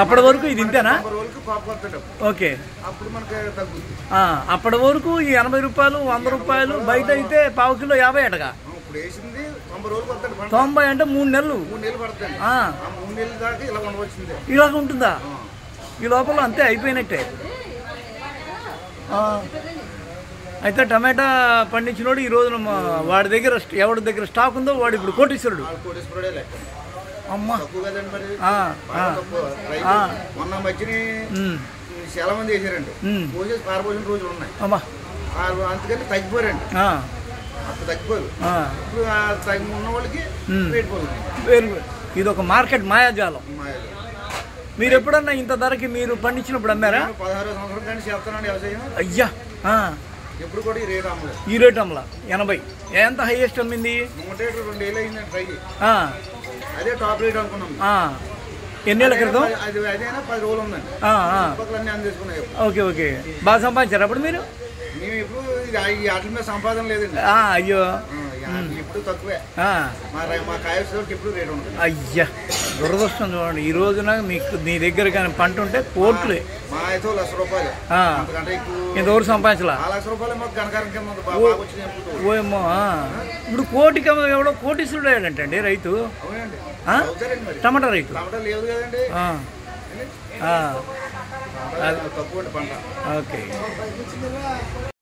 అప్పటి వరకు ఇది ఇంతేనా? ఓకే. అప్పటి వరకు ఈ 80 రూపాయలు 100 రూపాయలు, బయట అయితే పావు కిలో 50 అటగా. 90 అంటే 3 నెలలు ఇలాగ ఉంటుందా? ఈ లోపల అంతే అయిపోయినట్టే. అయితే టమాటా పండించినోడు ఈ రోజున వాడి దగ్గర ఎవరి దగ్గర స్టాక్ ఉందో వాడు ఇప్పుడు కోటీశ్వరుడు. అమ్మా మొన్న మధ్యని చాలా మంది వేసారండి, పోసేసి పారపోసిన రోజులు ఉన్నాయి. అమ్మా అందుకని తగ్గిపోయారండి, అప్పుడు తగ్గిపోరు. ఇప్పుడు తగ్గి ఉన్న వాళ్ళకి ఇది ఒక మార్కెట్ మాయాజాలం. మీరు ఎప్పుడన్నా ఇంత ధరకి మీరు పండించినప్పుడు అమ్మారా? 16 సంవత్సరాల కానీ చేస్తానండి వ్యవసాయం. అయ్యా, ఎప్పుడు కూడా ఈ రేట్ అమ్మలా 80. ఎంత హైయెస్ట్ అమ్మింది? 2 ఏళ్ళు అయిందండి ట్రై. అదే టాప్ రేట్ అనుకున్నాం. ఎన్నేళ్ల క్రితం? అదైనా 10 రోజులు ఉందండి. Okay okay. బాగా సంపాదించారు అప్పుడు మీరు? మేము ఇప్పుడు వాటి మీద సంపాదన లేదండి. అయ్యో, ఇప్పుడు తక్కువే. మా కాయకి ఎప్పుడు రేట్ ఉంటుంది. అయ్యా, దురదృష్టం చూడండి. ఈ రోజున మీకు నీ దగ్గర కానీ పంట ఉంటే కోట్లే. మా అయితే ₹1,00,000. ఇంతవరకు సంపాదించలా? ₹1,00,000 మాకు గణకారం కింద. ఓమో, ఇప్పుడు కోటికి ఎవడో కోటీశ్వరుడు అయ్యాడంటండి రైతు. టమాటా రైతు. లేదు కదండి, తక్కువ పంట. ఓకే.